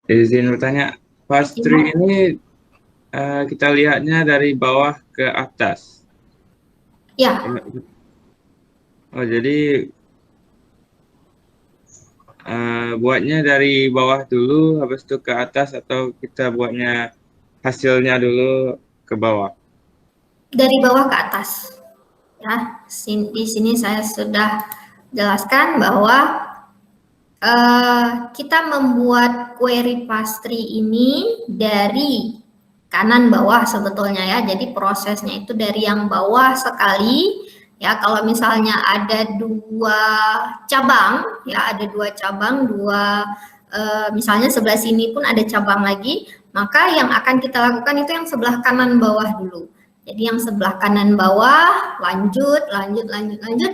Izin bertanya, past tree ini kita lihatnya dari bawah ke atas. Ya. Oh, jadi buatnya dari bawah dulu, habis itu ke atas, atau kita buatnya hasilnya dulu ke bawah? Dari bawah ke atas. Ya, di sini saya sudah jelaskan bahwa kita membuat query pastry ini dari kanan bawah sebetulnya ya. Jadi prosesnya itu dari yang bawah sekali ya. Kalau misalnya ada dua cabang ya, ada dua cabang, misalnya sebelah sini pun ada cabang lagi, maka yang akan kita lakukan itu yang sebelah kanan bawah dulu. Jadi yang sebelah kanan bawah lanjut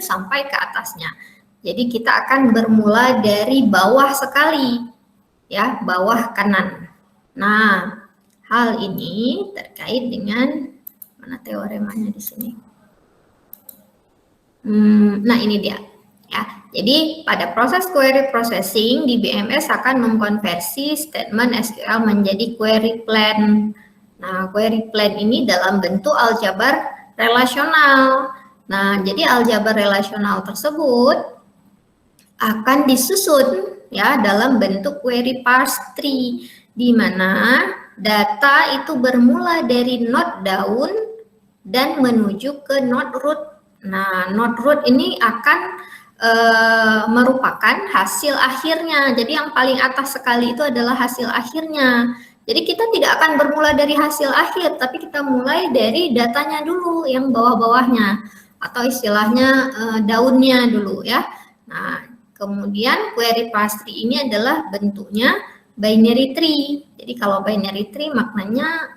sampai ke atasnya. Jadi kita akan bermula dari bawah sekali, ya, bawah kanan. Nah, hal ini terkait dengan mana teoremanya di sini. Nah, ini dia. Ya, jadi pada proses query processing di BMS akan mengkonversi statement SQL menjadi query plan. Nah, query plan ini dalam bentuk aljabar relasional. Nah, jadi aljabar relasional tersebut akan disusun ya dalam bentuk query parse tree di mana data itu bermula dari node daun dan menuju ke node root. Nah, node root ini akan merupakan hasil akhirnya. Jadi yang paling atas sekali itu adalah hasil akhirnya. Jadi kita tidak akan bermula dari hasil akhir, tapi kita mulai dari datanya dulu yang bawah-bawahnya atau istilahnya daunnya dulu ya. Nah, kemudian query parse tree ini adalah bentuknya binary tree. Jadi kalau binary tree maknanya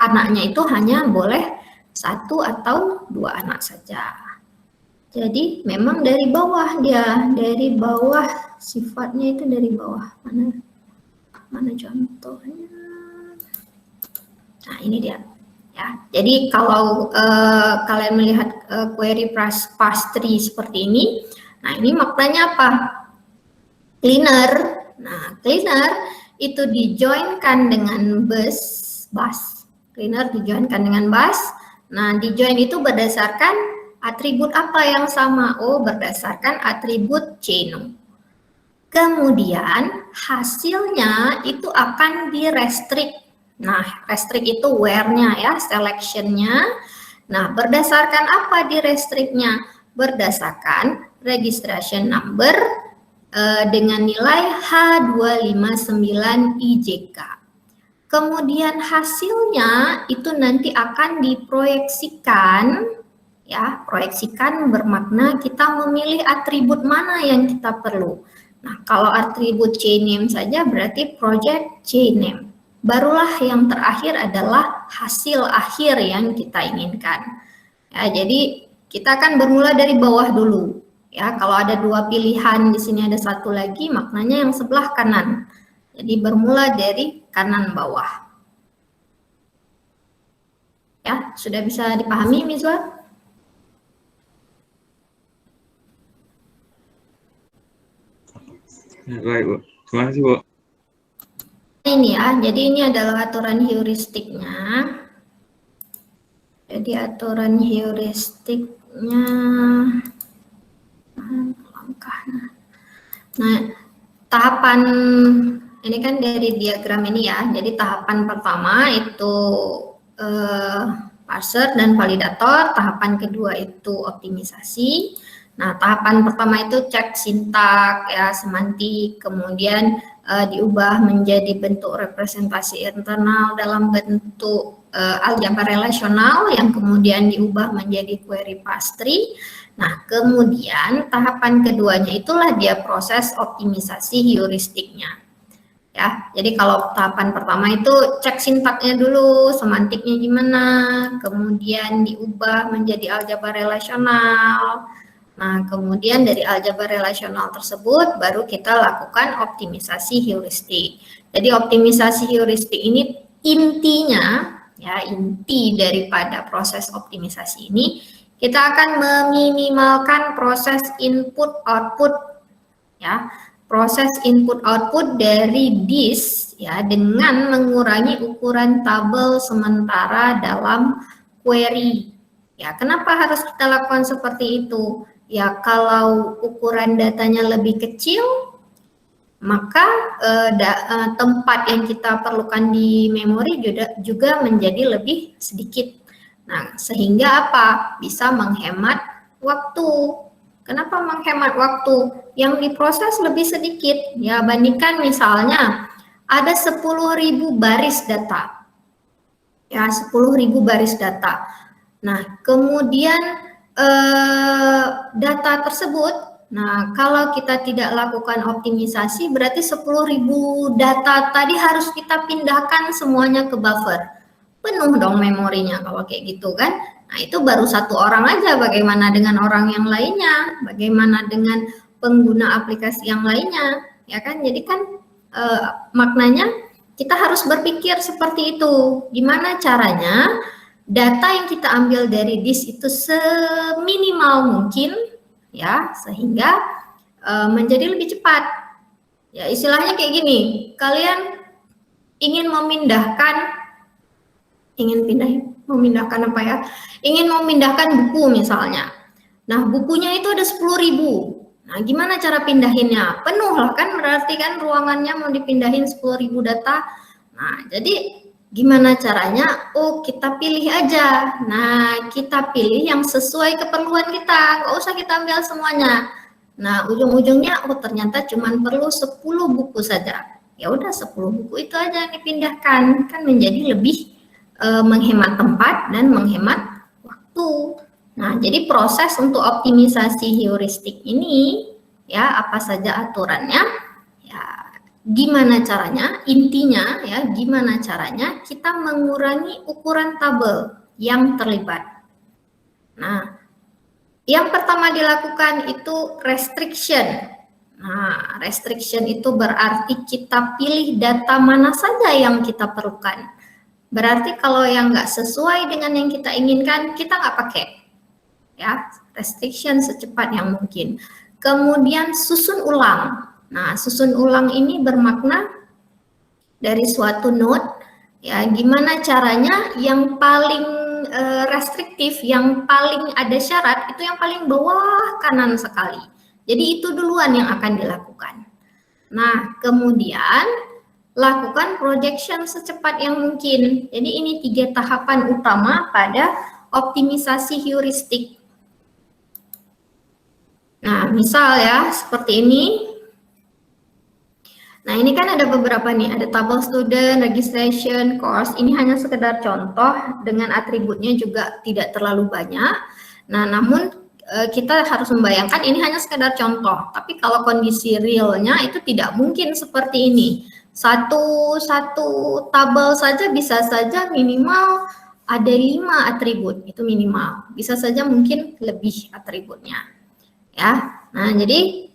anaknya itu hanya boleh satu atau dua anak saja. Jadi memang dari bawah dia, dari bawah sifatnya itu dari bawah. Mana contohnya? Nah, ini dia. Ya, jadi kalau kalian melihat query parse tree seperti ini, nah ini maknanya apa? Cleaner. Nah, cleaner itu dijoinkan dengan bus. Cleaner dijoinkan dengan bus. Nah, dijoin itu berdasarkan atribut apa yang sama? Oh, berdasarkan atribut Cheno. Kemudian hasilnya itu akan di-restrict. Nah, restrict itu where-nya ya, selection-nya. Nah, berdasarkan apa di-restrict-nya? Berdasarkan registration number dengan nilai H259IJK. Kemudian hasilnya itu nanti akan diproyeksikan, ya, proyeksikan bermakna kita memilih atribut mana yang kita perlu. Nah, kalau atribut CNAME saja berarti project CNAME. Barulah yang terakhir adalah hasil akhir yang kita inginkan. Ya, jadi kita akan bermula dari bawah dulu. Ya, kalau ada dua pilihan di sini ada satu lagi, maknanya yang sebelah kanan. Jadi bermula dari kanan bawah. Ya, sudah bisa dipahami, Mizwa? Baik, Bu. Terima kasih, Bu. Ini ya, jadi ini adalah aturan heuristiknya. Jadi aturan heuristiknya langkahnya. Nah, tahapan ini kan dari diagram ini ya. Jadi tahapan pertama itu parser dan validator, tahapan kedua itu optimisasi. Nah, tahapan pertama itu cek sintak ya, semantik, kemudian diubah menjadi bentuk representasi internal dalam bentuk aljabar relasional yang kemudian diubah menjadi query parse tree. Nah, kemudian tahapan keduanya itulah dia proses optimisasi heuristiknya. Ya, jadi kalau tahapan pertama itu cek sintaknya dulu, semantiknya gimana, kemudian diubah menjadi aljabar relasional. Nah, kemudian dari aljabar relasional tersebut baru kita lakukan optimisasi heuristik. Jadi optimisasi heuristik ini intinya, ya, inti daripada proses optimisasi ini, kita akan meminimalkan proses input output, ya. proses input-output dari this ya dengan mengurangi ukuran tabel sementara dalam query. Ya, kenapa harus kita lakukan seperti itu? Ya, kalau ukuran datanya lebih kecil, maka tempat yang kita perlukan di memori juga menjadi lebih sedikit. Nah, sehingga apa? Bisa menghemat waktu. Kenapa menghemat waktu? Yang diproses lebih sedikit. Ya, bandingkan misalnya ada 10.000 baris data. Ya, 10.000 baris data. Nah, kemudian data tersebut, nah kalau kita tidak lakukan optimisasi, berarti 10.000 data tadi harus kita pindahkan semuanya ke buffer. Penuh dong memorinya kalau kayak gitu kan. Nah, itu baru satu orang aja, bagaimana dengan orang yang lainnya, bagaimana dengan pengguna aplikasi yang lainnya, ya kan? Jadi kan maknanya kita harus berpikir seperti itu. Gimana caranya data yang kita ambil dari disk itu seminimal mungkin, ya, sehingga menjadi lebih cepat. Ya, istilahnya kayak gini, kalian ingin memindahkan apa ya? Ingin memindahkan buku misalnya. Nah, bukunya itu ada 10.000. Nah, gimana cara pindahinnya? Penuh lah kan, berarti kan ruangannya mau dipindahin 10.000 data. Nah, jadi gimana caranya? Oh, kita pilih aja. Nah, kita pilih yang sesuai keperluan kita. Nggak usah kita ambil semuanya. Nah, ujung-ujungnya, oh ternyata cuma perlu 10 buku saja. Ya udah 10 buku itu aja yang dipindahkan. Kan menjadi lebih menghemat tempat dan menghemat waktu. Nah, jadi proses untuk optimisasi heuristik ini, ya apa saja aturannya, ya gimana caranya, intinya ya gimana caranya kita mengurangi ukuran tabel yang terlibat. Nah, yang pertama dilakukan itu restriction. Nah, restriction itu berarti kita pilih data mana saja yang kita perlukan. Berarti kalau yang nggak sesuai dengan yang kita inginkan, kita nggak pakai. Ya, restriction secepat yang mungkin. Kemudian susun ulang. Nah, susun ulang ini bermakna dari suatu node, ya gimana caranya yang paling restriktif, yang paling ada syarat, itu yang paling bawah kanan sekali. Jadi itu duluan yang akan dilakukan. Nah, kemudian lakukan projection secepat yang mungkin. Jadi ini 3 tahapan utama pada optimisasi heuristik. Nah, misal ya, seperti ini. Nah, ini kan ada beberapa nih, ada tabel student, registration, course. Ini hanya sekedar contoh, dengan atributnya juga tidak terlalu banyak. Nah, namun kita harus membayangkan ini hanya sekedar contoh. Tapi kalau kondisi realnya itu tidak mungkin seperti ini. Satu tabel saja bisa saja minimal ada 5 atribut, itu minimal. Bisa saja mungkin lebih atributnya. Ya. Nah, jadi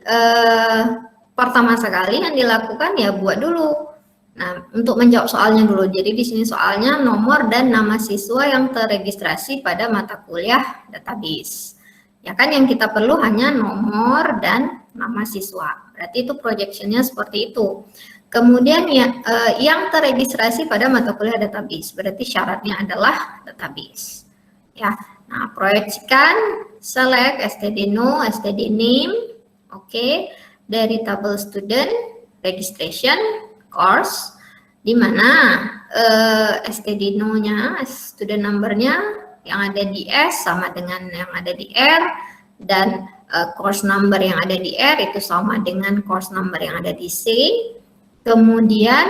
pertama sekali yang dilakukan ya buat dulu. Nah, untuk menjawab soalnya dulu. Jadi di sini soalnya nomor dan nama siswa yang terregistrasi pada mata kuliah database. Ya kan, yang kita perlu hanya nomor dan nama siswa. Berarti itu projectionnya seperti itu. Kemudian ya, yang terregistrasi pada mata kuliah database, berarti syaratnya adalah database. Ya, nah proyeksikan, select std no, std name, oke, dari tabel student, registration, course, di mana std no-nya, student number-nya yang ada di S sama dengan yang ada di R, dan course number yang ada di R itu sama dengan course number yang ada di C. Kemudian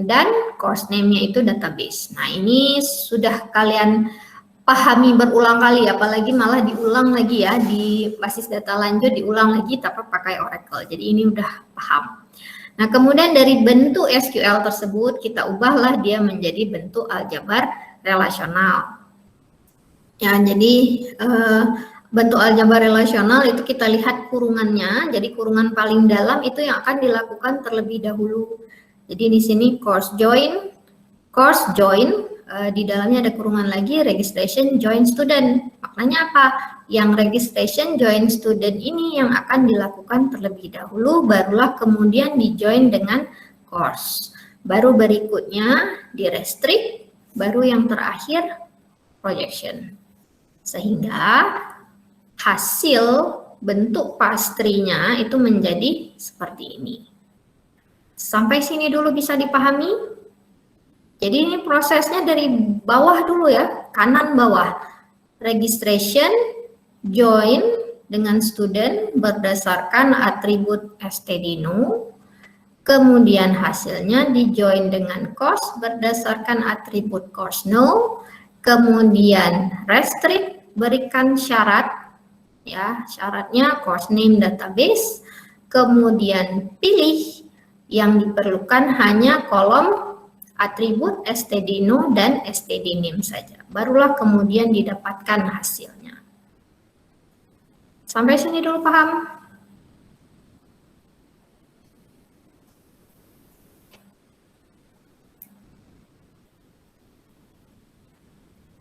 dan course name-nya itu database. Nah, ini sudah kalian pahami berulang kali, apalagi malah diulang lagi ya, di basis data lanjut diulang lagi tapi pakai Oracle. Jadi ini udah paham. Nah, kemudian dari bentuk SQL tersebut kita ubahlah dia menjadi bentuk aljabar relasional. Ya, jadi bentuk aljabar relasional itu kita lihat kurungannya. Jadi kurungan paling dalam itu yang akan dilakukan terlebih dahulu. Jadi di sini course join, di dalamnya ada kurungan lagi registration join student. Maknanya apa? Yang registration join student ini yang akan dilakukan terlebih dahulu, barulah kemudian di join dengan course. Baru berikutnya di restrict, baru yang terakhir projection. Sehingga hasil bentuk pastrinya itu menjadi seperti ini. Sampai sini dulu bisa dipahami? Jadi ini prosesnya dari bawah dulu ya, kanan bawah. Registration, join dengan student berdasarkan atribut stdino, kemudian hasilnya di join dengan course berdasarkan atribut course no, kemudian restrict berikan syarat, ya syaratnya course name database, kemudian pilih yang diperlukan hanya kolom atribut stdino dan stdname saja. Barulah kemudian didapatkan hasilnya. Sampai sini dulu paham?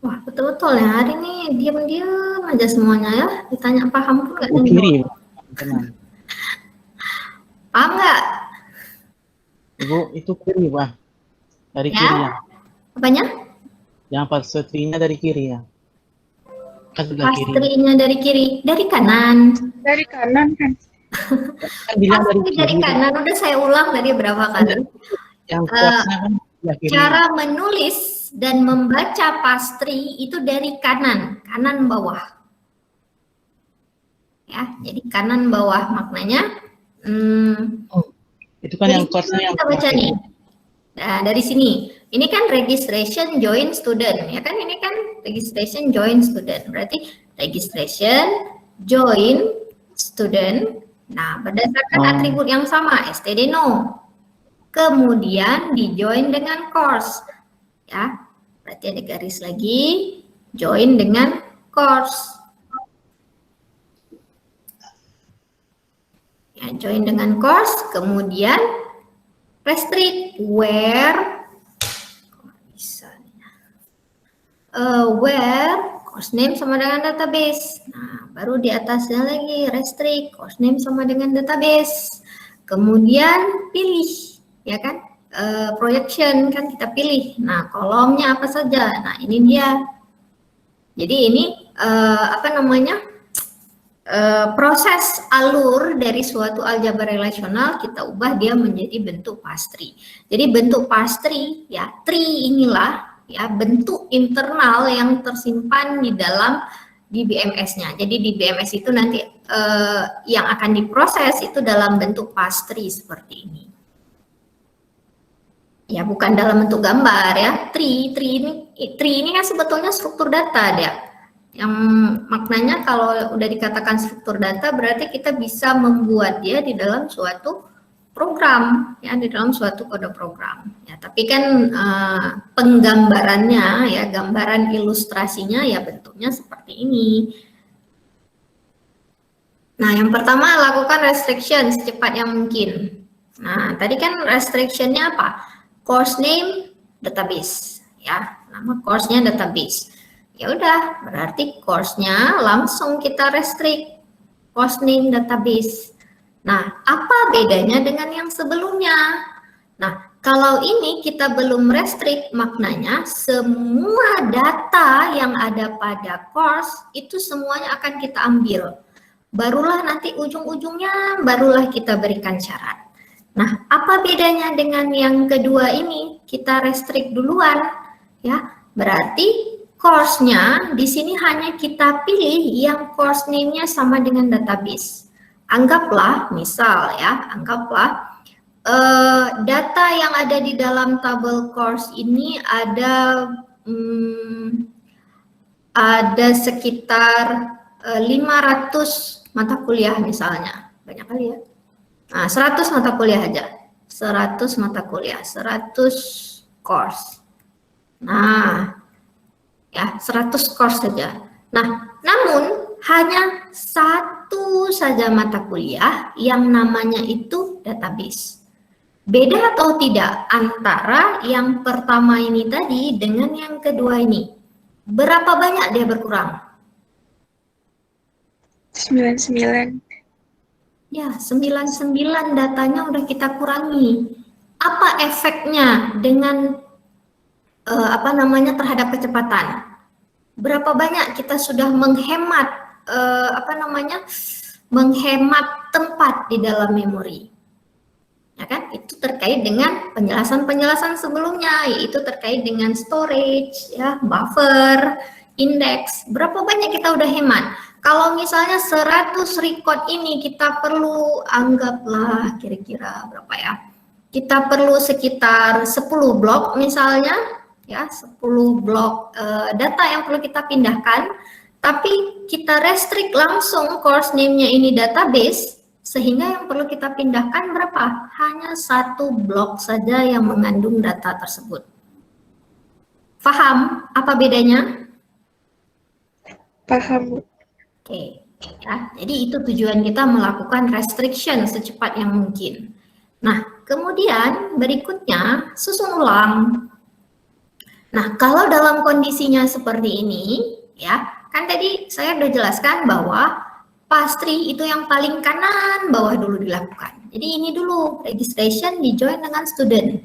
Wah, betul-betul ya. Hari ini diam-diam aja semuanya ya. Ditanya paham pun nggak kiri, paham nggak? Ibu, itu kiri, Pak. Dari Ya? kiri ya. Apanya? Yang pastrinya dari kiri ya. Kan sebelah kiri. Pastrinya dari kiri. Dari kanan. Dari kanan kan. Kan bilang Pasti dari kanan. Udah saya ulang tadi berapa kali. Yang kuasnya kan sebelah kiri. Cara menulis dan membaca pastry itu dari kanan, kanan bawah. Ya, jadi kanan bawah maknanya. Itu kan yang kuasnya yang kita baca nih. Nah, dari sini. Ini kan registration join student, ya kan? Ini kan registration join student. Berarti registration join student. Nah, berdasarkan atribut yang sama, stdno. Kemudian di join dengan course. Ya, berarti ada garis lagi, join dengan course. Ya, join dengan course, kemudian restrict where course name sama dengan database. Nah, baru di atasnya lagi restrict course name sama dengan database. Kemudian pilih, ya kan? Projection kan kita pilih. Nah, kolomnya apa saja? Nah, ini dia. Jadi ini proses alur dari suatu aljabar relasional kita ubah dia menjadi bentuk pastry. Jadi bentuk pastry ya, tree inilah ya bentuk internal yang tersimpan di dalam di BMS-nya. Jadi di BMS itu nanti yang akan diproses itu dalam bentuk pastry seperti ini. Ya, bukan dalam bentuk gambar ya. Tree ini kan sebetulnya struktur data dia. Yang maknanya kalau udah dikatakan struktur data berarti kita bisa membuat dia di dalam suatu program ya, di dalam suatu kode program ya. Tapi kan penggambarannya ya, gambaran ilustrasinya ya bentuknya seperti ini. Nah, yang pertama lakukan restriction secepat yang mungkin. Nah, tadi kan restrictionnya apa? Course name database ya, nama course-nya database. Ya udah, berarti course-nya langsung kita restrict course name database. Nah, apa bedanya dengan yang sebelumnya? Nah, kalau ini kita belum restrict, maknanya semua data yang ada pada course itu semuanya akan kita ambil. Barulah nanti ujung-ujungnya barulah kita berikan syarat. Nah, apa bedanya dengan yang kedua ini? Kita restrict duluan, ya. Berarti course-nya di sini hanya kita pilih yang course name-nya sama dengan database. Anggaplah, misal ya, anggaplah data yang ada di dalam tabel course ini ada sekitar 500 mata kuliah misalnya. Banyak kali ya. Nah, 100 mata kuliah aja. 100 mata kuliah, 100 course. Nah, ya 100 course saja. Nah, namun hanya satu saja mata kuliah yang namanya itu database. Beda atau tidak antara yang pertama ini tadi dengan yang kedua ini? Berapa banyak dia berkurang? 99. Ya, 99 datanya udah kita kurangi. Apa efeknya dengan terhadap kecepatan? Berapa banyak kita sudah menghemat menghemat tempat di dalam memori? Ya kan, itu terkait dengan penjelasan-penjelasan sebelumnya, yaitu terkait dengan storage, ya, buffer, index. Berapa banyak kita udah hemat? Kalau misalnya 100 record ini kita perlu, anggaplah kira-kira berapa ya? Kita perlu sekitar 10 blok misalnya, ya, 10 blok data yang perlu kita pindahkan, tapi kita restrict langsung course name-nya ini database, sehingga yang perlu kita pindahkan berapa? Hanya 1 blok saja yang mengandung data tersebut. Paham apa bedanya? Paham, Bu. Oke, ya, jadi itu tujuan kita melakukan restriction secepat yang mungkin. Nah, kemudian berikutnya susun ulang. Nah, kalau dalam kondisinya seperti ini, ya, kan tadi saya sudah jelaskan bahwa pastry itu yang paling kanan bawah dulu dilakukan. Jadi ini dulu, registration di-join dengan student.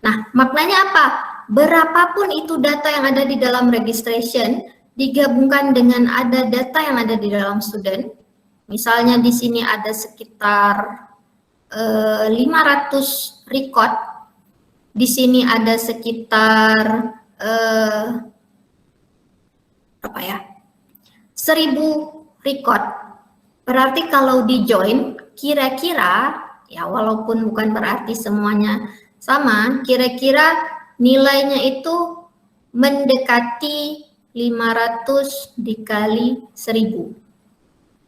Nah, maknanya apa? Berapapun itu data yang ada di dalam registration, digabungkan dengan ada data yang ada di dalam student. Misalnya di sini ada sekitar 500 record. Di sini ada sekitar 1000 record. Berarti kalau di join kira-kira, ya walaupun bukan berarti semuanya sama, kira-kira nilainya itu mendekati 500 dikali 1000.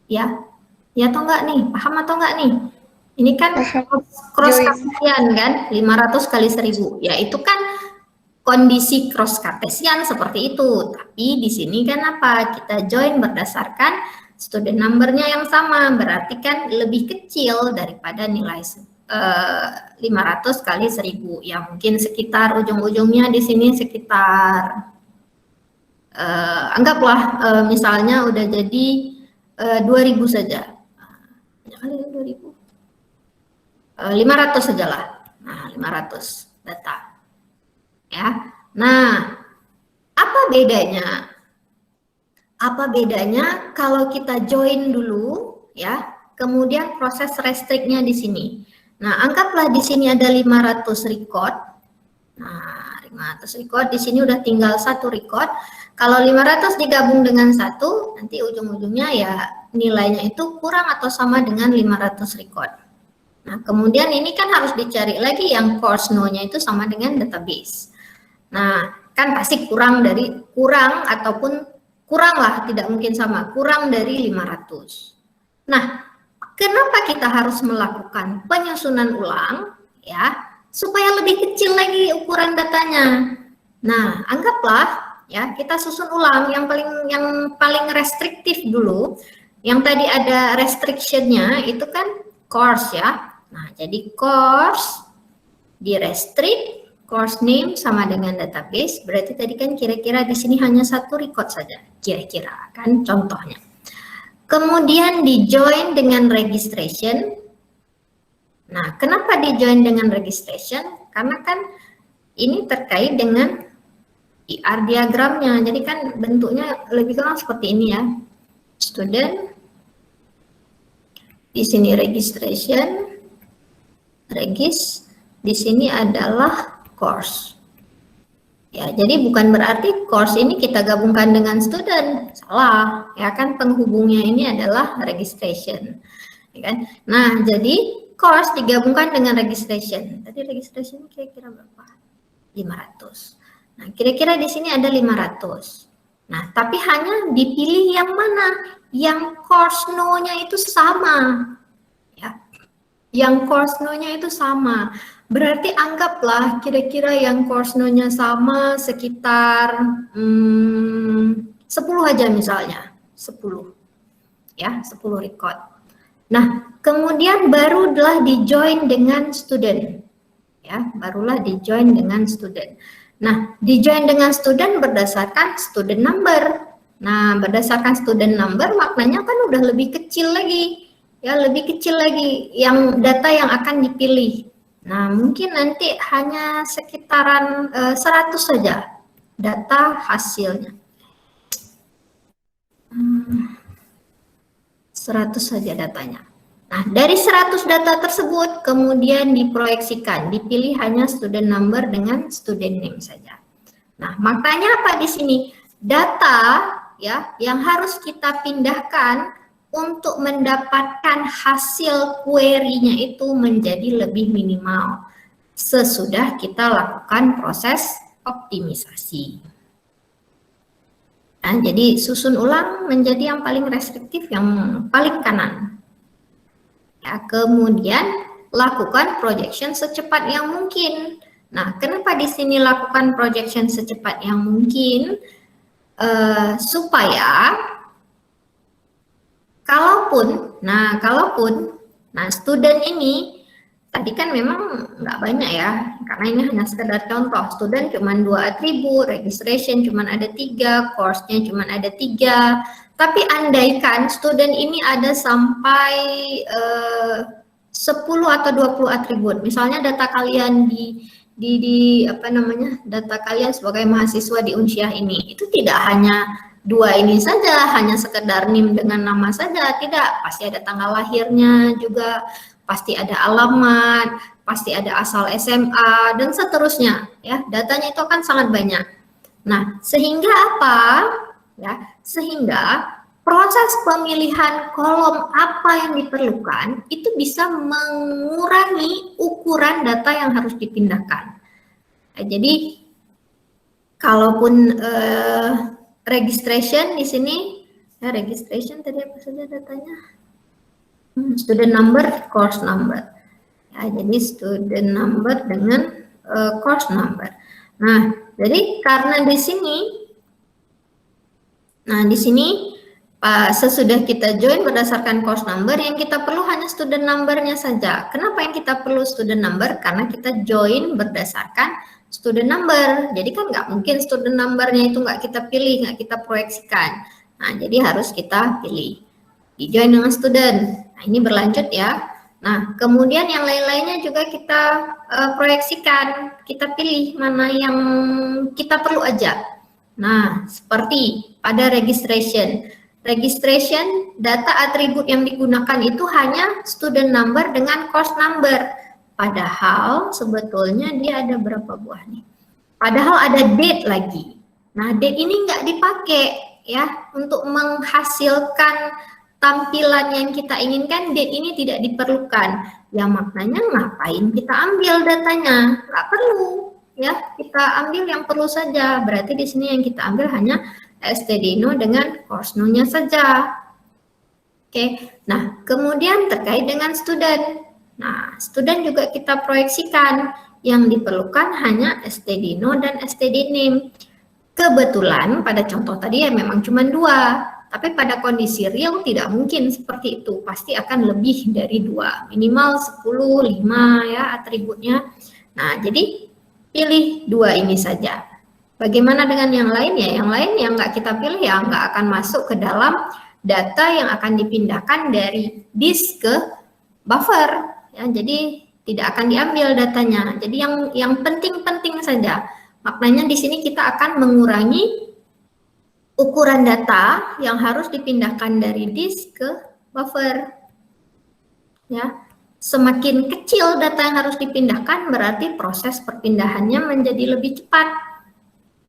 Ya, ya atau enggak nih? Paham atau enggak nih? Ini kan cross Cartesian kan, 500 kali 1000. Ya itu kan kondisi cross Cartesian seperti itu. Tapi di sini kan apa? Kita join berdasarkan student number-nya yang sama, berarti kan lebih kecil daripada nilai 500 kali 1000. Ya mungkin sekitar ujung-ujungnya di sini sekitar anggaplah misalnya udah jadi 2000 saja. Banyak kali 2000. 500 sajalah. Nah, 500 data. Ya. Nah, apa bedanya? Apa bedanya kalau kita join dulu, ya, kemudian proses restrict-nya di sini. Nah, anggaplah di sini ada 500 record. Nah, 500 record, di sini udah tinggal 1 record. Kalau 500 digabung dengan 1, nanti ujung-ujungnya ya nilainya itu kurang atau sama dengan 500 record. Nah, kemudian ini kan harus dicari lagi yang course no-nya itu sama dengan database. Nah, kan pasti kurang ataupun kurang lah, tidak mungkin sama, kurang dari 500. Nah, kenapa kita harus melakukan penyusunan ulang? Ya, supaya lebih kecil lagi ukuran datanya. Nah, anggaplah ya kita susun ulang yang paling restriktif dulu. Yang tadi ada restriction-nya itu kan course ya. Nah, jadi course di restrict, course name sama dengan database, berarti tadi kan kira-kira di sini hanya 1 record saja, kira-kira kan contohnya. Kemudian di join dengan registration. Nah, kenapa di join dengan registration? Karena kan ini terkait dengan IR diagramnya, jadi kan bentuknya lebih kurang seperti ini ya. Student, di sini registration, regis, di sini adalah course. Ya, jadi bukan berarti course ini kita gabungkan dengan student, salah. Ya kan, penghubungnya ini adalah registration. Ya kan? Nah, jadi course digabungkan dengan registration. Tadi registration kira-kira berapa? 500. Nah, kira-kira di sini ada 500. Nah, tapi hanya dipilih yang mana? Yang course no-nya itu sama. Ya. Yang course no-nya itu sama. Berarti anggaplah kira-kira yang course no-nya sama sekitar 10 aja misalnya. 10. Ya, 10 record. Nah, kemudian barulah di-join dengan student. ya, barulah di join dengan student. Nah, di join dengan student berdasarkan student number. Nah, berdasarkan student number maknanya kan udah lebih kecil lagi, ya, lebih kecil lagi yang data yang akan dipilih. Nah, mungkin nanti hanya sekitaran 100 saja data hasilnya. 100 saja datanya. Nah, dari 100 data tersebut kemudian diproyeksikan, dipilih hanya student number dengan student name saja. Nah, maknanya apa di sini? Data ya yang harus kita pindahkan untuk mendapatkan hasil query-nya itu menjadi lebih minimal sesudah kita lakukan proses optimisasi. Nah, jadi susun ulang menjadi yang paling restriktif, yang paling kanan. Ya, kemudian lakukan projection secepat yang mungkin. Nah, kenapa di sini lakukan projection secepat yang mungkin? Supaya kalaupun student ini tadi kan memang nggak banyak ya, karena ini hanya sekedar contoh. Student cuma 2 atribut, registration cuma ada 3, course-nya cuma ada 3. Tapi andaikan student ini ada sampai 10 atau 20 atribut. Misalnya data kalian data kalian sebagai mahasiswa di Unsyah ini, itu tidak hanya 2 ini saja, hanya sekedar NIM dengan nama saja, tidak, pasti ada tanggal lahirnya juga, pasti ada alamat, pasti ada asal SMA, dan seterusnya, ya, datanya itu akan sangat banyak. Nah, sehingga apa? Ya, sehingga proses pemilihan kolom apa yang diperlukan itu bisa mengurangi ukuran data yang harus dipindahkan. Nah, jadi kalaupun registration di sini, ya, registration tadi apa saja datanya? Student number, course number. Ya, jadi student number dengan course number. Nah, jadi karena di sini sesudah kita join berdasarkan course number, yang kita perlu hanya student number-nya saja. Kenapa yang kita perlu student number? Karena kita join berdasarkan student number. Jadi kan nggak mungkin student number-nya itu nggak kita pilih, nggak kita proyeksikan. Nah, jadi harus kita pilih. Di join dengan student. Nah, ini berlanjut ya. Nah, kemudian yang lain-lainnya juga kita proyeksikan. Kita pilih mana yang kita perlu aja. Nah, seperti pada registration. Registration, data atribut yang digunakan itu hanya student number dengan course number. Padahal sebetulnya dia ada berapa buah nih? Padahal ada date lagi. Nah, date ini nggak dipakai ya untuk menghasilkan tampilan yang kita inginkan. Date ini tidak diperlukan. Ya, maknanya ngapain kita ambil datanya? Nggak perlu ya. Kita ambil yang perlu saja. Berarti di sini yang kita ambil hanya stdino dengan course no-nya saja. Oke. Nah, kemudian terkait dengan student. Nah, student juga kita proyeksikan, yang diperlukan hanya stdino dan stdname. Kebetulan pada contoh tadi ya memang cuma 2, tapi pada kondisi real tidak mungkin seperti itu, pasti akan lebih dari 2, minimal 10, 5 ya atributnya. Nah, jadi pilih 2 ini saja. Bagaimana dengan yang lain ya? Yang lain yang nggak kita pilih ya nggak akan masuk ke dalam data yang akan dipindahkan dari disk ke buffer. Ya, jadi tidak akan diambil datanya. Jadi yang penting-penting saja. Maknanya di sini kita akan mengurangi ukuran data yang harus dipindahkan dari disk ke buffer. Ya, semakin kecil data yang harus dipindahkan berarti proses perpindahannya menjadi lebih cepat.